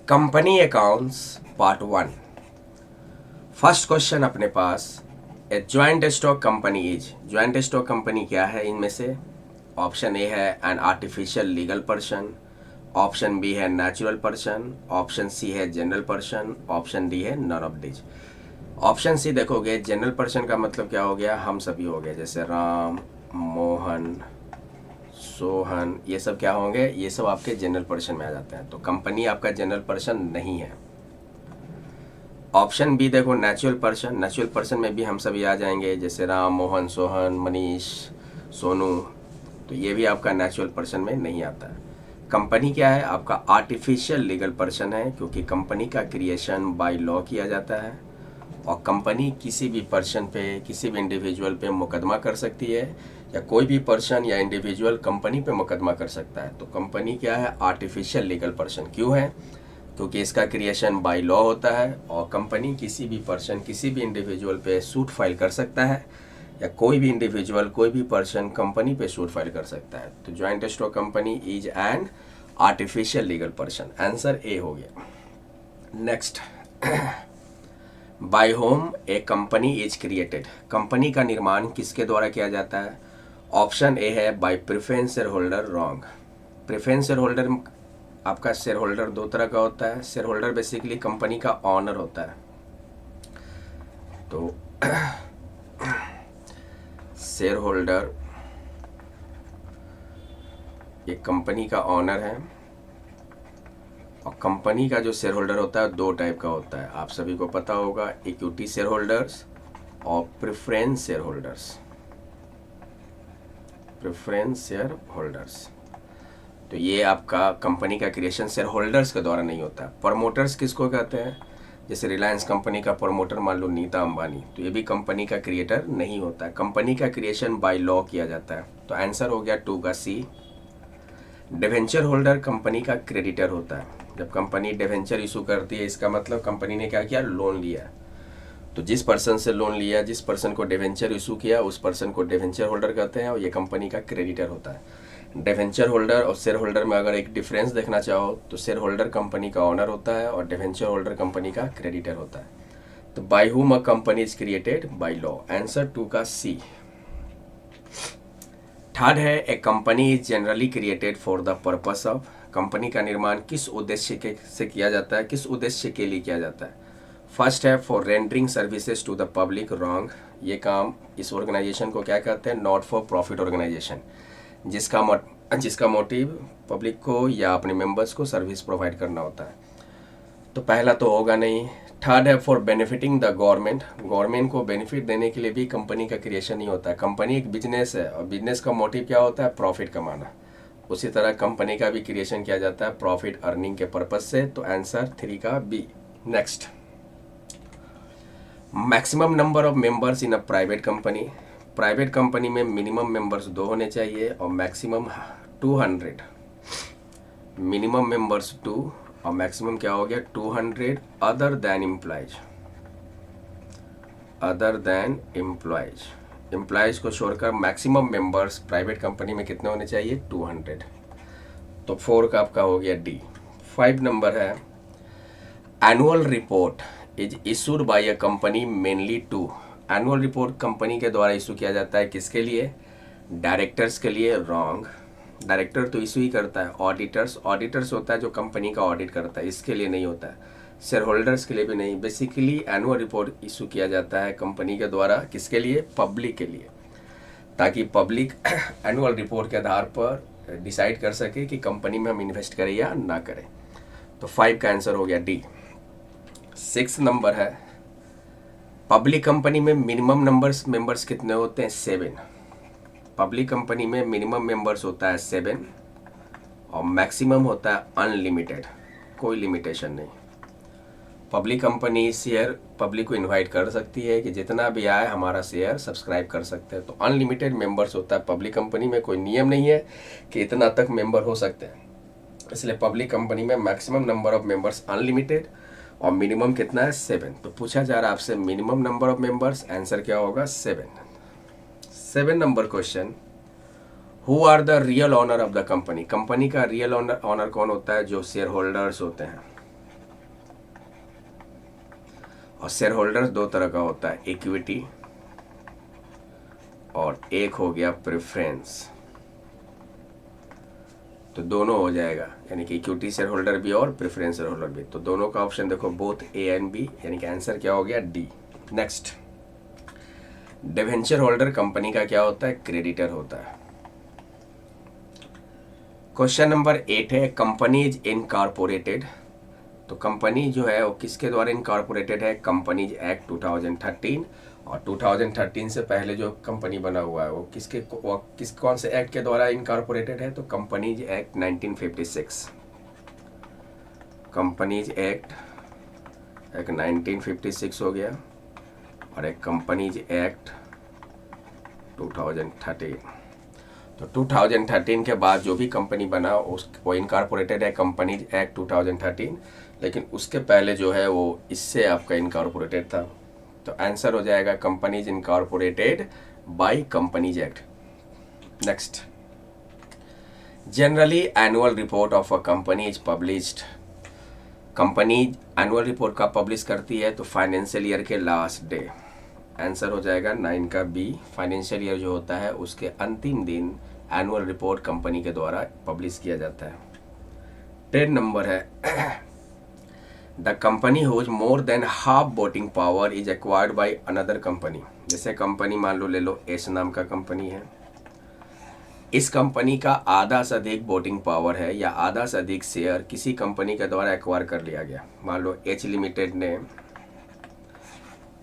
Company accounts part 1। First question अपने पास, a joint stock company is. Joint stock company क्या है इनमें से? ऑप्शन ए है an artificial legal person, option B है नेचुरल पर्सन, ऑप्शन सी है जनरल पर्सन, ऑप्शन डी है none of this. Option C देखोगे, जनरल पर्सन का मतलब क्या हो गया? हम सभी हो गए, जैसे राम, मोहन, सोहन, ये सब क्या होंगे? ये सब आपके जनरल पर्सन में आ जाते हैं। तो कंपनी आपका जनरल पर्सन नहीं है। ऑप्शन बी देखो, नेचुरल पर्सन। नेचुरल पर्सन में भी हम सभी आ जाएंगे, जैसे राम, मोहन, सोहन, मनीष, सोनू। तो ये भी आपका नेचुरल पर्सन में नहीं आता है। कंपनी क्या है? आपका आर्टिफिशियल लीगल पर्सन है, क्योंकि कंपनी का क्रिएशन बाय लॉ किया जाता है और कंपनी किसी भी पर्सन पे, किसी भी इंडिविजुअल पे मुकदमा कर सकती है, या कोई भी पर्सन या इंडिविजुअल कंपनी पे मुकदमा कर सकता है। तो कंपनी क्या है? Artificial legal person. क्यों है? क्योंकि इसका क्रिएशन बाय लॉ होता है और कंपनी किसी भी पर्सन, किसी भी इंडिविजुअल पे सूट फाइल कर सकता है, या कोई भी इंडिविजुअल, कोई भी पर्सन कंपनी पे सूट फाइल कर सकता है। तो joint stock company is an artificial legal person. Answer A हो गया। Next, by whom a company is created. Company का निर्माण किसके द्वारा किया जाता है? ऑप्शन ए है bye preference share holder. Wrong. Preference share holder, आपका शेयर होल्डर दो तरह का होता है। शेयर होल्डर बेसिकली कंपनी का ऑनर होता है। तो शेयर होल्डर एक कंपनी का ऑनर है, और कंपनी का जो शेयर होल्डर होता है दो टाइप का होता है, आप सभी को पता होगा, इक्विटी शेयर होल्डर्स और preference share holders. Preference share holders, तो ये आपका कंपनी का क्रिएशन शेयर होल्डर्स के द्वारा नहीं होता। प्रमोटर्स किसको कहते हैं? जैसे रिलायंस कंपनी का प्रमोटर मान लो नीता अंबानी, तो ये भी कंपनी का क्रिएटर नहीं होता है। कंपनी का क्रिएशन बाय लॉ किया जाता है। तो आंसर हो गया 2 का सी। डिवेंचर होल्डर कंपनी का क्रेडिटर होता है। जब कंपनी डिवेंचर इशू करती है, इसका मतलब कंपनी ने क्या किया? लोन लिया। तो जिस पर्सन से लोन लिया, जिस पर्सन को डिवेंचर इशू किया, उस पर्सन को डिवेंचर होल्डर कहते हैं, और ये कंपनी का क्रेडिटर होता है। डिवेंचर होल्डर और शेयर होल्डर में अगर एक डिफरेंस देखना चाहो, तो शेयर होल्डर कंपनी का ऑनर होता है और डिवेंचर होल्डर कंपनी का क्रेडिटर होता है। तो by whom a company is created? By law. Answer 2 का सी। थर्ड है, a company is generally created for the purpose of. Company का निर्माण किस उद्देश्य से किया जाता है, किस उद्देश्य के लिए किया जाता है? फर्स्ट है for rendering services to the public. Wrong. ये काम, इस ऑर्गेनाइजेशन को क्या कहते हैं? नॉट फॉर प्रॉफिट ऑर्गेनाइजेशन, जिसका मोटिव पब्लिक को या अपने मेंबर्स को सर्विस प्रोवाइड करना होता है। तो पहला तो होगा नहीं। थर्ड है for benefiting the government. Government को बेनिफिट देने के लिए भी कंपनी का क्रिएशन नहीं होता है। कंपनी एक बिजनेस है और बिजनेस का मोटिव क्या होता है? प्रॉफिट कमाना। उसी तरह कंपनी का भी क्रिएशन किया जाता है प्रॉफिट अर्निंग के पर्पज से। तो आंसर 3 का B. Next, maximum number of members in a private company. Private company में मिनिमम मेंबर्स 2 होने चाहिए और मैक्सिमम 200। मिनिमम मेंबर्स 2 और मैक्सिमम क्या हो गया? 200 other than employees. Other than employees, employees को छोड़कर मैक्सिमम मेंबर्स प्राइवेट कंपनी में कितने होने चाहिए? 200। तो 4 का आपका हो गया डी। 5 नंबर है, annual report is issued by a company mainly to. Annual report company के द्वारा इशू किया जाता है किसके लिए? डायरेक्टर्स के लिए। रॉन्ग। डायरेक्टर तो इशू ही करता है। ऑडिटर्स होता है जो कंपनी का ऑडिट करता है, इसके लिए नहीं होता है। शेयर होल्डर्स के लिए भी नहीं। बेसिकली एनुअल रिपोर्ट इशू किया जाता है कंपनी के द्वारा किसके लिए? पब्लिक के लिए, ताकि पब्लिक एनुअल रिपोर्ट के आधार पर डिसाइड कर सके कि कंपनी में हम इन्वेस्ट करें या ना करें। तो 5 का आंसर हो गया डी। 6 नंबर है, पब्लिक कंपनी में मिनिमम मेंबर्स कितने होते हैं? 7। पब्लिक कंपनी में मिनिमम मेंबर्स होता है 7 और मैक्सिमम होता है अनलिमिटेड, कोई लिमिटेशन नहीं। पब्लिक कंपनी शेयर पब्लिक को इनवाइट कर सकती है कि जितना भी आए हमारा शेयर सब्सक्राइब कर सकते हैं। तो अनलिमिटेड मेंबर्स होता है पब्लिक कंपनी में, कोई नियम नहीं है कि इतना तक मेंबर हो सकते हैं। इसलिए पब्लिक कंपनी में maximum number of members unlimited और मिनिमम कितना है? 7। तो पूछा जा रहा है आपसे minimum number of members, answer क्या होगा? 7। 7 number question, who are the real owner of the company. Company का रियल ऑनर कौन होता है? जो शेयर होल्डर्स होते हैं। और शेयर होल्डर्स दो तरह का होता है, इक्विटी और एक हो गया प्रेफरेंस। तो दोनों हो जाएगा, यानी कि इक्विटी शेयर होल्डर भी और प्रेफरेंस शेयर होल्डर भी। तो दोनों का ऑप्शन देखो, बोथ ए एंड बी, यानी कि आंसर क्या हो गया, D. Next, debenture holder company का क्या होता है, क्रेडिटर होता है। क्वेश्चन नंबर 8 है, कंपनी इज इनकॉर्पोरेटेड। तो कंपनी जो है वो किसके द्वारा इनकॉर्पोरेटेड है, कंपनीज एक्ट 2013। और 2013 से पहले जो कंपनी बना हुआ है वो कौन से एक्ट के द्वारा इनकॉर्पोरेटेड है, तो कंपनीज एक्ट 1956। कंपनीज एक्ट एक 1956 हो गया और एक कंपनीज एक्ट 2013। तो 2013 के बाद जो भी कंपनी बना वो इनकॉर्पोरेटेड है कंपनीज एक्ट 2013, लेकिन उसके पहले जो है वो इससे आपका इनकॉर्पोरेटेड था। तो आंसर हो जाएगा companies incorporated by companies act. Next, generally annual report of a company is published. Company annual report का पब्लिश करती है तो फाइनेंशियल ईयर के लास्ट डे। आंसर हो जाएगा 9 का बी, फाइनेंशियल ईयर जो होता है उसके अंतिम दिन एनुअल रिपोर्ट कंपनी के द्वारा पब्लिश किया जाता है। 10 नंबर है, the company whose more than half voting power is acquired by another company. जैसे कंपनी मान लो, ले लो एस नाम का कंपनी है, इस कंपनी का आधा से अधिक वोटिंग पावर है या आधा से अधिक शेयर किसी कंपनी के द्वारा एक्वायर कर लिया गया। मान लो एच लिमिटेड ने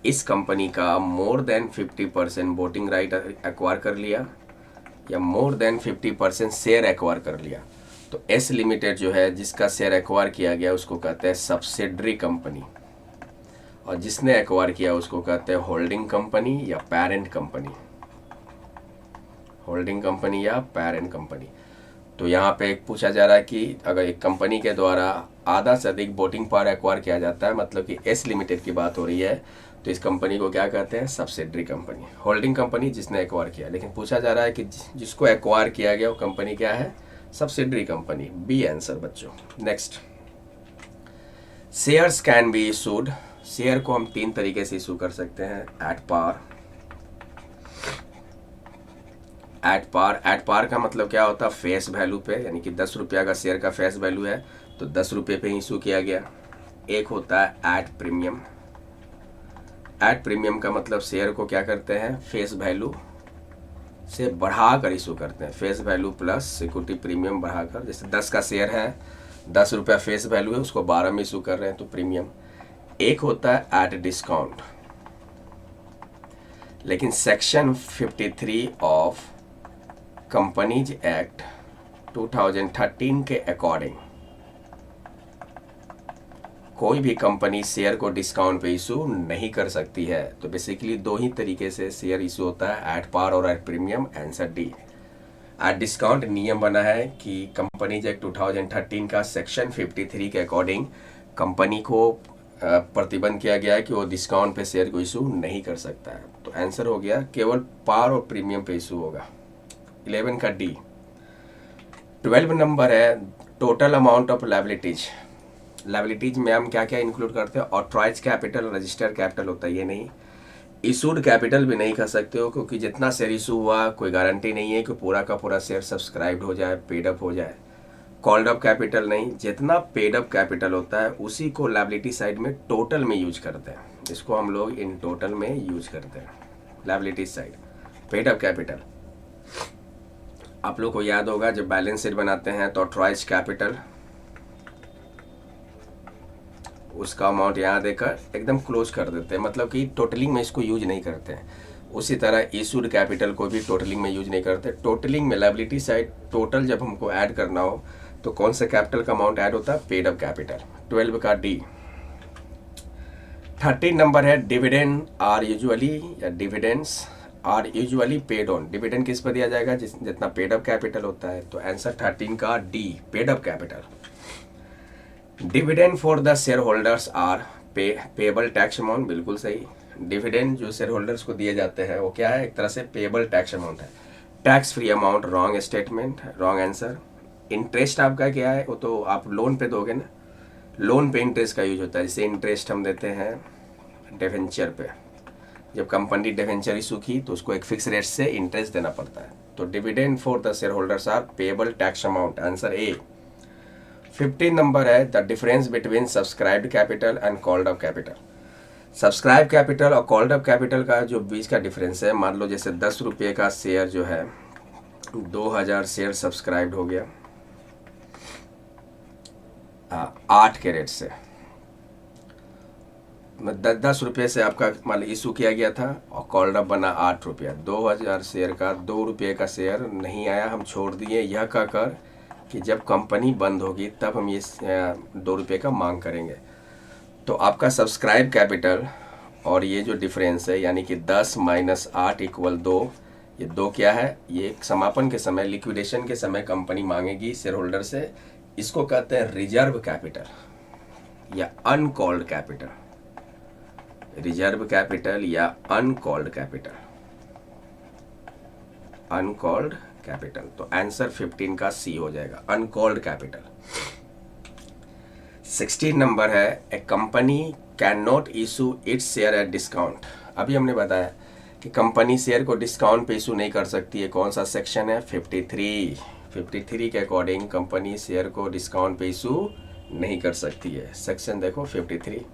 इस कंपनी का more than 50% voting right acquire कर लिया या मोर देन 50% शेयर एक्वायर कर लिया। तो एस लिमिटेड जो है जिसका शेयर एक्वायर किया गया उसको कहते हैं सब्सिडरी कंपनी, और जिसने एक्वायर किया उसको कहते हैं होल्डिंग कंपनी या पेरेंट कंपनी। होल्डिंग कंपनी या पेरेंट कंपनी। तो यहाँ पे एक पूछा जा रहा है कि अगर एक कंपनी के द्वारा आधा से अधिक वोटिंग पावर एक्वायर किया जाता है, मतलब कि एस लिमिटेड की बात हो रही है, तो इस कंपनी को क्या कहते हैं, सब्सिडरी कंपनी। होल्डिंग कंपनी जिसने एक्वायर किया, लेकिन पूछा जा रहा है कि जिसको एक्वायर किया गया वो कंपनी क्या है, सब्सिडरी कंपनी। बी आंसर बच्चों। Next, shares can be issued. Share को हम 3 तरीके से इशू कर सकते हैं, एट पार। एट पार का मतलब क्या होता है, फेस वैल्यू पे, यानी कि 10 रुपया का शेयर का फेस वैल्यू है तो 10 रुपये पे इशू किया गया। एक होता है एट प्रीमियम। एट प्रीमियम का मतलब शेयर को क्या करते हैं, फेस वैल्यू से बढ़ाकर इशू करते हैं, face value plus security premium बढ़ाकर। जैसे 10 का शेयर है, 10 रुपया फेस वैल्यू है, उसको 12 में इशू कर रहे हैं तो प्रीमियम। एक होता है एट डिस्काउंट, लेकिन सेक्शन 53 ऑफ कंपनीज एक्ट 2013 के अकॉर्डिंग कोई भी कंपनी शेयर को डिस्काउंट पे इशू नहीं कर सकती है। तो बेसिकली 2 ही तरीके से शेयर इशू होता है, एट पार और at premium. Answer D. At discount नियम बना है कि कंपनीज एक्ट 2013 का सेक्शन 53 के अकॉर्डिंग कंपनी को प्रतिबंध किया गया है कि वो डिस्काउंट पे शेयर को इशू नहीं कर सकता है। तो आंसर हो गया केवल पार और प्रीमियम पे इशू होगा। 11 का डी। 12 नंबर है, total amount of liabilities. Liabilities में हम क्या क्या इंक्लूड करते हैं, ऑथराइज कैपिटल, रजिस्टर्ड कैपिटल होता है, ये नहीं। इशूड कैपिटल भी नहीं कर सकते हो, क्योंकि जितना शेयर इशू हुआ कोई गारंटी नहीं है कि पूरा का पूरा शेयर सब्सक्राइब्ड हो जाए, पेड अप हो जाए। कॉल्ड अप कैपिटल नहीं, जितना पेड अप कैपिटल होता है उसी को लायबिलिटी साइड में टोटल में यूज करते हैं। इसको हम लोग इन टोटल में यूज करते हैं, liability side paid up capital. आप लोग को याद होगा जब बैलेंस शीट बनाते हैं तो ऑथराइज कैपिटल, उसका अमाउंट यहाँ देकर एकदम क्लोज कर देते हैं, मतलब कि टोटलिंग में इसको यूज नहीं करते हैं। उसी तरह इशूड कैपिटल को भी टोटलिंग में यूज नहीं करते। टोटलिंग में लायबिलिटी साइड टोटल जब हमको ऐड करना हो तो कौन से कैपिटल का अमाउंट ऐड होता है, पेड अप कैपिटल। 12 का डी। 13 नंबर है, डिविडेंड आर यूजुअली या dividends are usually paid on. Dividend किस पर दिया जाएगा, जितना पेड अप कैपिटल होता है। तो आंसर 13 का D, paid up capital. Dividend for the share holders are payable tax amount, बिल्कुल सही। डिविडेंड जो शेयर होल्डर्स को दिए जाते हैं वो क्या है, एक तरह से पेएबल टैक्स अमाउंट है। Tax free amount, wrong statement, wrong answer. Interest आपका क्या है, वो तो आप लोन पे दोगे ना, लोन पे इंटरेस्ट का यूज होता है। जैसे इंटरेस्ट हम देते हैं डिवेंचर पे। जब कंपनी डिवेंचर इशू की तो उसको एक फिक्स रेट से इंटरेस्ट देना पड़ता है। तो dividend for the share holders are payable tax amount, answer A. 15 number है the difference between subscribed capital and called up capital. Subscribe capital और कॉल्ड अप कैपिटल का जो बीच का डिफरेंस है, मान लो जैसे 10 रुपये का शेयर जो है 2000 शेयर सब्सक्राइब्ड हो गया 8 के रेट से, 10 रुपये से आपका मान लो इशू किया गया था और कॉल्ड अप बना 8 रुपया। 2000 शेयर का 2 रुपये का शेयर नहीं आया, हम छोड़ दिए, यह कहकर कि जब कंपनी बंद होगी तब हम ये 2 रुपये का मांग करेंगे। तो आपका सब्सक्राइब कैपिटल और ये जो डिफरेंस है यानी कि 10 माइनस 8 इक्वल 2, ये 2 क्या है, ये समापन के समय, लिक्विडेशन के समय कंपनी मांगेगी शेयर होल्डर से। इसको कहते हैं रिजर्व कैपिटल या अनकॉल्ड कैपिटल, रिजर्व कैपिटल या अनकॉल्ड कैपिटल, अनकॉल्ड कैपिटल। तो आंसर 15 का सी हो जाएगा, अनकॉल्ड कैपिटल। 16 नंबर है a company can not issue its share at discount. अभी हमने बताया कि कंपनी शेयर को डिस्काउंट पे इशू नहीं कर सकती है। कौन सा सेक्शन है, 53 के अकॉर्डिंग कंपनी शेयर को डिस्काउंट पे इशू नहीं कर सकती है। सेक्शन देखो 53,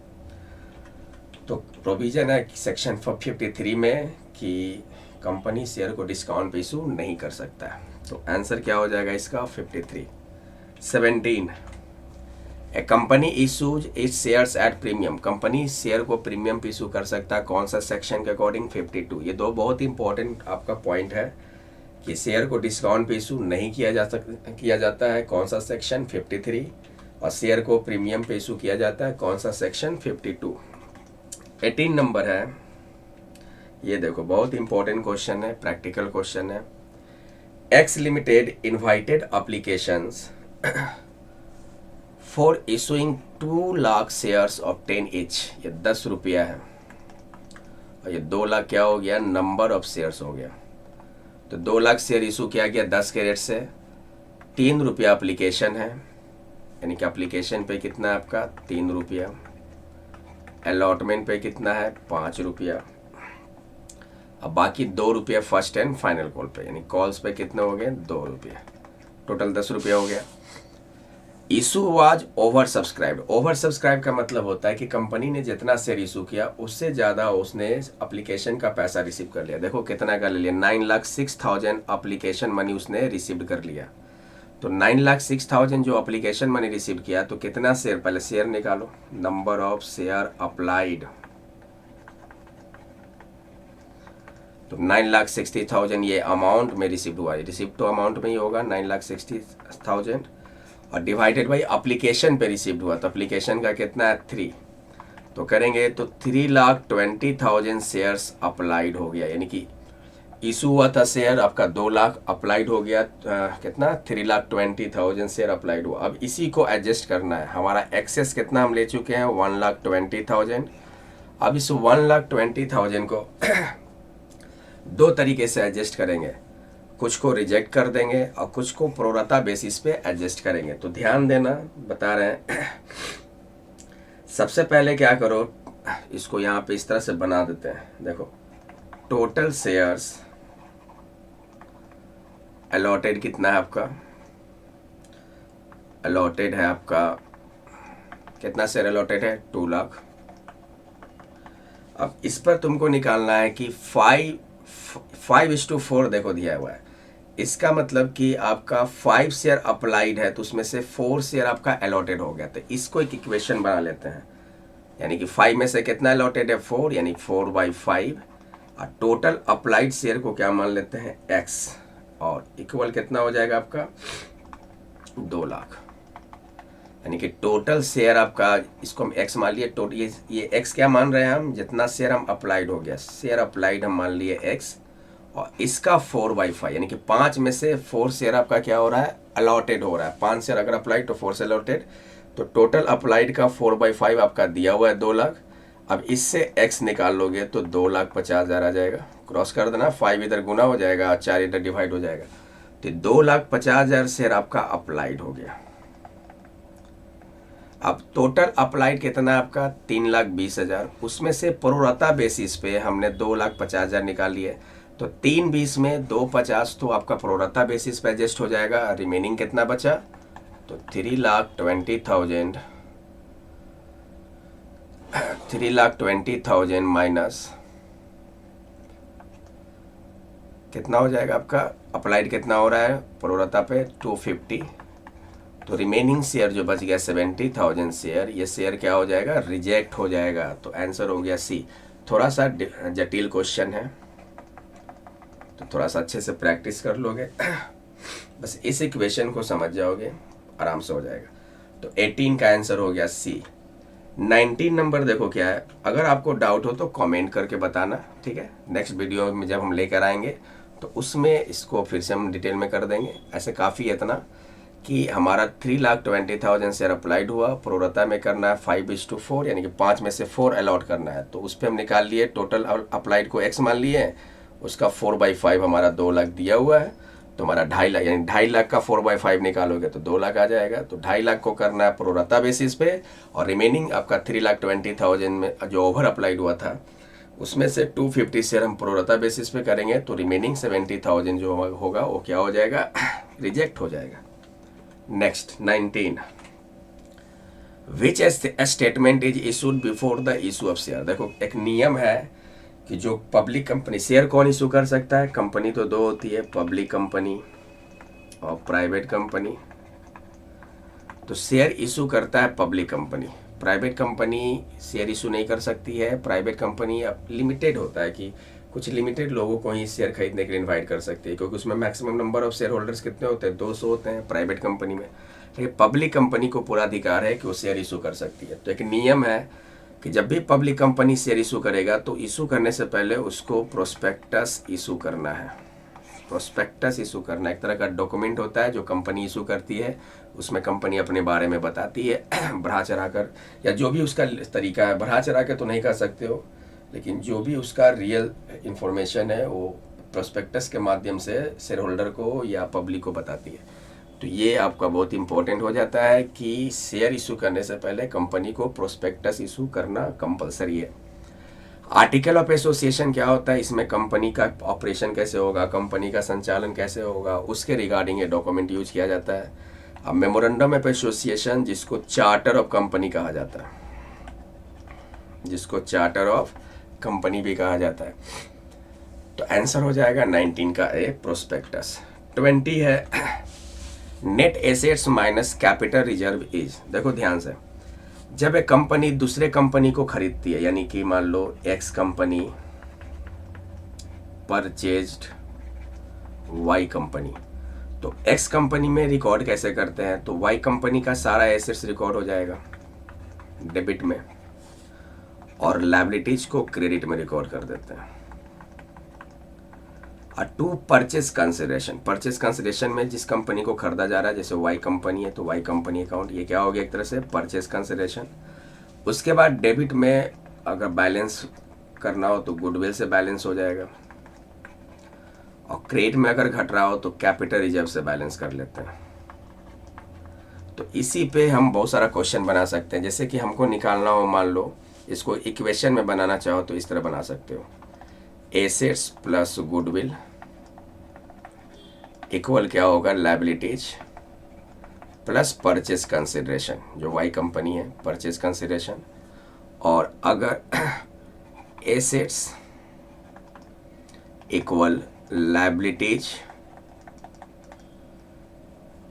तो प्रोविजन है सेक्शन 53 में कि कंपनी शेयर को डिस्काउंट पे इशू नहीं कर सकता है। तो आंसर क्या हो जाएगा इसका, 53। 17 a company issues its shares at premium. Company share को प्रीमियम पे इशू कर सकता है, कौन सा सेक्शन के अकॉर्डिंग, 52। ये दो बहुत इंपॉर्टेंट आपका पॉइंट है कि शेयर को डिस्काउंट पे इशू नहीं किया जाता है, कौन सा सेक्शन, 53। और शेयर को प्रीमियम पे इशू किया जाता है, कौन सा सेक्शन, 52। 18 नंबर है, ये देखो बहुत इंपॉर्टेंट क्वेश्चन है, प्रैक्टिकल क्वेश्चन है। X limited invited applications for issuing 2 lakh shares of 10 each. ये 10 रुपया है और ये 2 लाख क्या हो गया, नंबर ऑफ शेयर्स हो गया। तो 2 लाख शेयर इशू किया गया 10 के रेट से, 3 रुपया एप्लीकेशन है, यानी कि एप्लीकेशन पे कितना है आपका, 3 रुपया। अलॉटमेंट पे कितना है, 5 रुपया। अब बाकी 2 रुपया फर्स्ट एंड फाइनल कॉल पे, यानी कॉल्स पे कितना हो गया, 2 रुपया। टोटल 10 रुपया हो गया। Issue was over subscribed. Over subscribe का मतलब होता है कि कंपनी ने जितना शेयर इशू किया उससे ज़्यादा उसने एप्लीकेशन का पैसा रिसीव कर लिया। देखो कितना का ले लिया, 9,06,000 एप्लीकेशन मनी उसने रिसीव कर लिया। तो 9,06,000 जो एप्लीकेशन मनी रिसीव किया, तो कितना शेयर, पहले शेयर निकालो, नंबर ऑफ शेयर अप्लाइड। तो 9,60,000 ये अमाउंट में रिसीव हुआ है, रिसीव तो अमाउंट में ही होगा 9,60,000, और डिवाइडेड बाई एप्लीकेशन पे रिसीव्ड हुआ, तो एप्लीकेशन का कितना है, 3। तो करेंगे तो 3,20,000 शेयर्स अप्लाइड हो गया, यानी कि इशू हुआ था शेयर आपका 2 लाख, अप्लाइड हो गया कितना, 3,20,000 शेयर अप्लाइड हुआ। अब इसी को एडजस्ट करना है, हमारा एक्सेस कितना हम ले चुके हैं, 1,20,000। अब इस 1,20,000 को 2 तरीके से एडजस्ट करेंगे, कुछ को रिजेक्ट कर देंगे और कुछ को प्रोराता बेसिस पे एडजस्ट करेंगे। तो ध्यान देना, बता रहे हैं। सबसे पहले क्या करो, इसको यहाँ पे इस तरह से बना देते हैं। देखो टोटल शेयर्स अलॉटेड कितना है आपका, अलॉटेड है आपका कितना शेयर अलॉटेड है, 2 लाख। अब इस पर तुमको निकालना है कि 5:4 देखो दिया हुआ है। इसका मतलब कि आपका 5 शेयर अप्लाइड है तो उसमें से 4 शेयर आपका अलॉटेड हो गया। तो इसको एक इक्वेशन बना लेते हैं, यानी कि 5 में से कितना अलॉटेड है, 4, यानी 4/5। और टोटल अप्लाइड शेयर को क्या मान लेते हैं, x, और इक्वल कितना हो जाएगा आपका, 2 लाख। यानी कि टोटल शेयर आपका, इसको हम x मान लिए, टोटल ये x क्या मान रहे हैं हम, जितना शेयर हम अप्लाइड हो गया, शेयर अप्लाइड हम मान लिए x, और इसका 4/5, यानी कि 5 में से 4 शेयर आपका क्या हो रहा है, अलॉटेड हो रहा है। 5 शेयर अगर अप्लाइड तो 4 से अलॉटेड, तो टोटल अप्लाइड का 4/5 आपका दिया हुआ है 2 लाख। अब इससे x निकाल लोगे तो 2,50,000 आ जाएगा, क्रॉस कर देना, 5 इधर गुना हो जाएगा, 4 इधर डिवाइड हो जाएगा, तो 2,50,000 शेयर आपका अप्लाइड हो गया। अब टोटल अप्लाइड कितना है आपका 3,20,000, उसमें से प्रोराता बेसिस पे हमने 2,50,000 निकाल लिए। तो 3,20 में 2,50 तो आपका प्रोराता बेसिस पे एडजस्ट हो जाएगा। रिमेनिंग कितना बचा, तो 3,20,000 माइनस कितना हो जाएगा आपका, अप्लाइड कितना हो रहा है प्रोराता पे 250, तो रिमेनिंग शेयर जो बच गया 70,000 शेयर, ये शेयर क्या हो जाएगा, रिजेक्ट हो जाएगा। तो आंसर हो गया सी। थोड़ा सा जटिल क्वेश्चन है, तो थोड़ा सा अच्छे से प्रैक्टिस कर लोगे बस इस इक्वेशन को समझ जाओगे, आराम से हो जाएगा। तो 18 का आंसर हो गया सी। 19 नंबर देखो क्या है, अगर आपको डाउट हो तो कमेंट करके बताना, ठीक है। नेक्स्ट वीडियो में जब हम लेकर आएंगे तो उसमें इसको फिर से हम डिटेल में कर देंगे। ऐसे काफ़ी है इतना कि हमारा 3,20,000 शेयर अप्लाइड हुआ, प्रोराता में करना है 5:4, यानी कि 5 में से 4 अलॉट करना है। तो उस पर हम निकाल लिए, टोटल अप्लाइड को x मान लिए, उसका 4/5 हमारा 2 लाख दिया हुआ है। तो हमारा 2.5 लाख, यानी 2.5 लाख का 4/5 निकालोगे तो 2 लाख आ जाएगा। तो 2.5 लाख को करना है प्रोराता बेसिस पे, और रिमेनिंग आपका 3,20,000 में जो ओवर अप्लाइड हुआ था उसमें से 250 शेयर हम प्रोराता बेसिस पे करेंगे। तो रिमेनिंग 70,000 जो होगा वो क्या हो जाएगा, रिजेक्ट हो जाएगा। Next 19, which statement is issued before the issue of share. देखो एक नियम है कि जो पब्लिक कंपनी, शेयर कौन इशू कर सकता है, कंपनी तो दो होती है, पब्लिक कंपनी और प्राइवेट कंपनी। तो शेयर इशू करता है public company, private company share issue नहीं कर सकती है। प्राइवेट कंपनी अब लिमिटेड होता है कि कुछ लिमिटेड लोगों को ही शेयर खरीदने के लिए इनवाइट कर सकती है, क्योंकि उसमें maximum number of share holders कितने होते हैं, 200 होते हैं प्राइवेट कंपनी में। लेकिन पब्लिक कंपनी को पूरा अधिकार है कि वो शेयर इशू कर सकती है। तो एक नियम है कि जब भी पब्लिक कंपनी शेयर इशू करेगा तो इशू करने से पहले उसको प्रोस्पेक्टस इशू करना है। प्रोस्पेक्टस इशू करना एक तरह का डॉक्यूमेंट होता है जो कंपनी इशू करती है, उसमें कंपनी अपने बारे में बताती है बढ़ा चढ़ा कर, या जो भी उसका तरीका है, बढ़ा चढ़ा के तो नहीं कर सकते हो, लेकिन जो भी उसका रियल इंफॉर्मेशन है वो प्रोस्पेक्टस के माध्यम से शेयर होल्डर को या पब्लिक को बताती है। तो ये आपका बहुत इंपॉर्टेंट हो जाता है कि शेयर इशू करने से पहले कंपनी को प्रोस्पेक्टस इशू करना कंपलसरी है। आर्टिकल ऑफ एसोसिएशन क्या होता है, इसमें कंपनी का ऑपरेशन कैसे होगा, कंपनी का संचालन कैसे होगा, उसके रिगार्डिंग ये डॉक्यूमेंट यूज किया जाता है। अब मेमोरेंडम ऑफ एसोसिएशन, जिसको चार्टर ऑफ कंपनी कहा जाता है, जिसको चार्टर ऑफ कंपनी भी कहा जाता है। तो आंसर हो जाएगा 19 का ए, प्रोस्पेक्टस। 20 है net assets minus capital reserve is. देखो ध्यान से, जब एक कंपनी दूसरे कंपनी को खरीदती है, यानी कि मान लो X company purchased Y company, तो एक्स कंपनी में रिकॉर्ड कैसे करते हैं, तो वाई कंपनी का सारा एसेट्स रिकॉर्ड हो जाएगा डेबिट में, और लायबिलिटीज को क्रेडिट में रिकॉर्ड कर देते हैं। To purchase consideration, purchase consideration में जिस कंपनी को खरीदा जा रहा है, जैसे वाई कंपनी है तो वाई कंपनी अकाउंट, ये क्या हो गया एक तरह से परचेज कंसिडरेशन। उसके बाद डेबिट में अगर बैलेंस करना हो तो गुडविल से बैलेंस हो जाएगा, और क्रेडिट में अगर घट रहा हो तो कैपिटल रिजर्व से बैलेंस कर लेते हैं। तो इसी पे हम बहुत सारा क्वेश्चन बना सकते हैं। जैसे कि हमको निकालना हो, मान लो इसको इक्वेशन में बनाना चाहो तो इस तरह बना सकते हो, एसेट्स प्लस गुडविल इक्वल क्या होगा, लायबिलिटीज प्लस परचेज कंसिडरेशन, जो वाई कंपनी है परचेज कंसिडरेशन, और अगर assets equal liabilities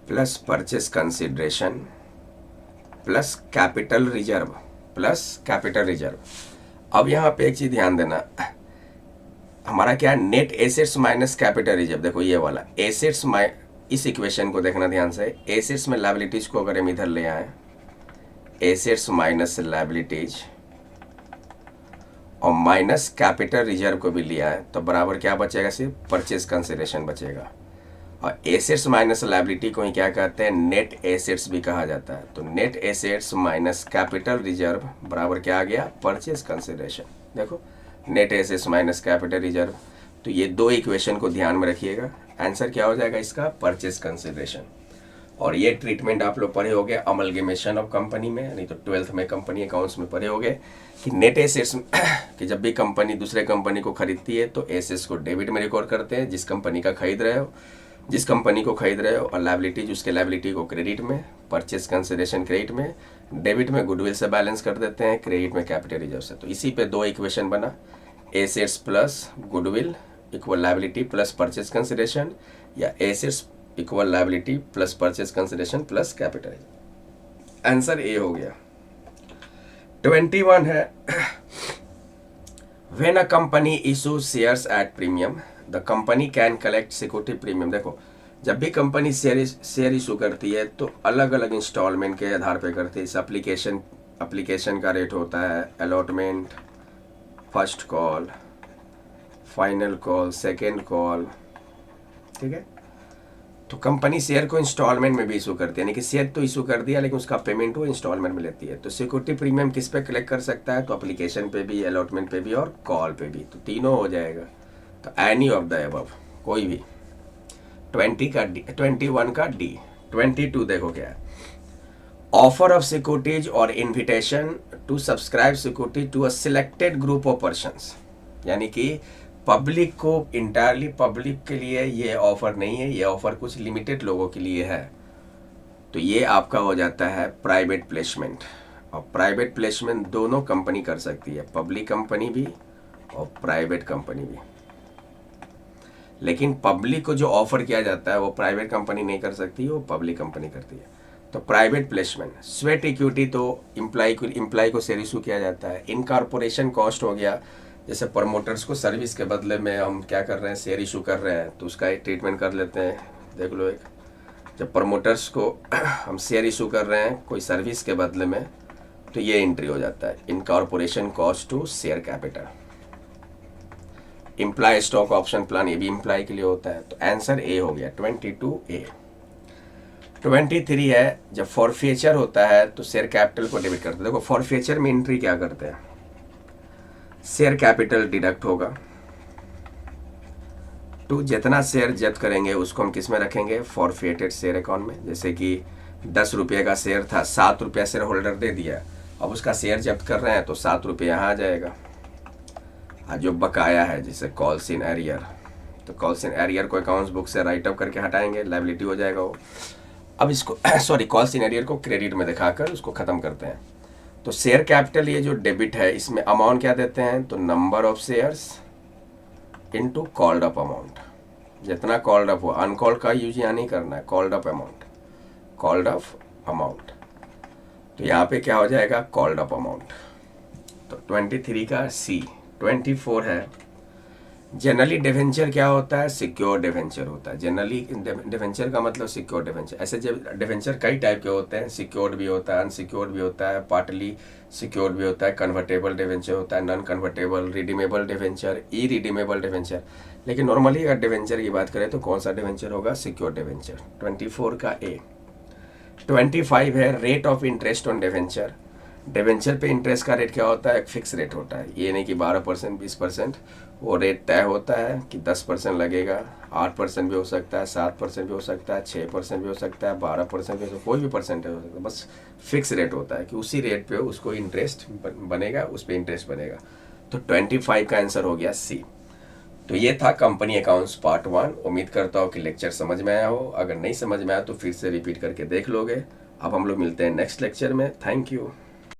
plus purchase consideration plus capital reserve. अब यहाँ पे एक चीज ध्यान देना, हमारा क्या है, net assets minus capital reserve. देखो ये वाला एसेट्स, इस इक्वेशन को देखना ध्यान से, एसेट्स में लायबिलिटीज को अगर हम इधर ले आए, एसेट्स माइनस लायबिलिटीज और माइनस कैपिटल रिजर्व को भी लिया है, तो बराबर क्या बचेगा, सिर्फ परचेज कंसिडरेशन बचेगा। और एसेट्स माइनस लायबिलिटी को ही क्या कहते हैं, नेट एसेट्स भी कहा जाता है। तो net assets minus capital reserve बराबर क्या आ गया, परचेज कंसिडरेशन। देखो net assets minus capital reserve, तो ये दो इक्वेशन को ध्यान में रखिएगा। आंसर क्या हो जाएगा इसका, परचेज कंसिडरेशन। और ये ट्रीटमेंट आप लोग पढ़े होगे अमलगेमेशन ऑफ कंपनी में, नहीं तो 12th में कंपनी अकाउंट्स में पढ़े होगे कि नेट एसेट्स कि जब भी कंपनी दूसरे कंपनी को खरीदती है तो एसेट्स को डेबिट में रिकॉर्ड करते हैं जिस कंपनी का खरीद रहे हो, जिस कंपनी को खरीद रहे हो, और लायबिलिटी उसके लायबिलिटी को क्रेडिट में, परचेस कंसिडरेशन क्रेडिट में, डेबिट में गुडविल से बैलेंस कर देते हैं, क्रेडिट में कैपिटल रिजर्व से। तो इसी पे दो इक्वेशन बना, assets plus goodwill equal liability plus purchase consideration, या assets equal liability plus purchase consideration plus capital. Answer A हो गया। 21 है when a company issue shares at premium the company can collect security premium. देखो, जब भी company share issue करती है तो अलग अलग इंस्टॉलमेंट के आधार पे करती है। इस एप्लीकेशन का रेट होता है allotment, first call, final call, second call, ठीक है। तो कंपनी शेयर को इंस्टॉलमेंट में भी इशू करती है, यानी कि शेयर तो इशू कर दिया लेकिन उसका पेमेंट वो इंस्टॉलमेंट में लेती है। तो सिक्योरिटी प्रीमियम किस पे कलेक्ट कर सकता है? तो एप्लीकेशन पे भी, अलॉटमेंट पे भी और कॉल पे भी, तो तीनों हो जाएगा। तो एनी ऑफ द अबव, कोई भी। 21 का डी। 22 देखो क्या है, ऑफर ऑफ सिक्योरिटीज और invitation to subscribe security to a selected group of persons, यानी कि पब्लिक को, इंटायरली पब्लिक के लिए ये ऑफर नहीं है, ये ऑफर कुछ लिमिटेड लोगों के लिए है। तो ये आपका हो जाता है प्राइवेट प्लेसमेंट। और प्राइवेट प्लेसमेंट दोनों कंपनी कर सकती है, पब्लिक कंपनी भी और प्राइवेट कंपनी भी। लेकिन पब्लिक को जो ऑफर किया जाता है वो प्राइवेट कंपनी नहीं कर सकती, वो पब्लिक कंपनी करती है। तो प्राइवेट प्लेसमेंट, स्वेट इक्विटी तो इम्प्लाई को शेयर इशू किया जाता है। इनकॉर्पोरेशन कॉस्ट हो गया, जैसे प्रमोटर्स को सर्विस के बदले में हम क्या कर रहे हैं, शेयर इशू कर रहे हैं, तो उसका एक ट्रीटमेंट कर लेते हैं। देख लो, एक जब प्रमोटर्स को हम शेयर इशू कर रहे हैं कोई सर्विस के बदले में, तो ये एंट्री हो जाता है incorporation cost to share capital. Employee stock option plan, ये भी इम्प्लाई के लिए होता है। तो आंसर ए हो गया 22A। 23 है, जब फॉरफीचर होता है तो शेयर कैपिटल को डेबिट करते हैं। देखो, फॉरफीचर में एंट्री क्या करते हैं, शेयर कैपिटल डिडक्ट होगा तो जितना शेयर जब्त करेंगे उसको हम किस में रखेंगे, फॉरफेटेड शेयर अकाउंट में। जैसे कि 10 रुपये का शेयर था, 7 रुपया शेयर होल्डर दे दिया, अब उसका शेयर जब्त कर रहे हैं तो 7 रुपये यहाँ आ जाएगा। और जो बकाया है जैसे कॉल्स इन एरियर, तो कॉल्स इन एरियर को अकाउंट्स बुक से राइट अप करके हटाएंगे, लायबिलिटी हो जाएगा वो। अब इसको सॉरी, कॉल्स इन एरियर को क्रेडिट में दिखाकर उसको ख़त्म करते हैं। तो शेयर कैपिटल ये जो डेबिट है, इसमें अमाउंट क्या देते हैं, तो number of shares into called up amount. जितना कॉल्ड अप हो, अनकॉल्ड का यूज यहाँ नहीं करना है, called up amount, called up amount. तो यहाँ पे क्या हो जाएगा, कॉल्ड अप अमाउंट। तो 23 का सी। 24 है, जनरली डिवेंचर क्या होता है, सिक्योर डिवेंचर होता है। जनरली डिवेंचर का मतलब सिक्योर डिवेंचर। ऐसे जब डिवेंचर कई टाइप के होते हैं, सिक्योर्ड भी होता है, अनसिक्योर्ड भी होता है, पार्टली सिक्योर्ड भी होता है, कन्वर्टेबल डिवेंचर होता है, नॉन कन्वर्टेबल, रिडीमेबल डिवेंचर, ई रिडीमेबल डिवेंचर। लेकिन नॉर्मली अगर डिवेंचर की बात करें तो कौन सा डिवेंचर होगा, सिक्योर डिवेंचर। 24 का ए। 25 है, rate of interest on debenture. Debenture पे इंटरेस्ट का रेट क्या होता है, एक फिक्स रेट होता है। ये नहीं कि 12%, 20%, वो रेट तय होता है कि 10% लगेगा, 8% भी हो सकता है, 7% भी हो सकता है, 6% भी हो सकता है, 12% भी हो सकता है, कोई भी परसेंटेज हो सकता है। बस फिक्स रेट होता है कि उसी रेट पे उसको इंटरेस्ट बनेगा, उस पर इंटरेस्ट बनेगा। तो 25 का आंसर हो गया सी। तो ये था कंपनी अकाउंट्स पार्ट 1। उम्मीद करता हूँ कि लेक्चर समझ में आया हो। अगर नहीं समझ में आया तो फिर से रिपीट करके देख लोगे। अब हम लोग मिलते हैं नेक्स्ट लेक्चर में। Thank you.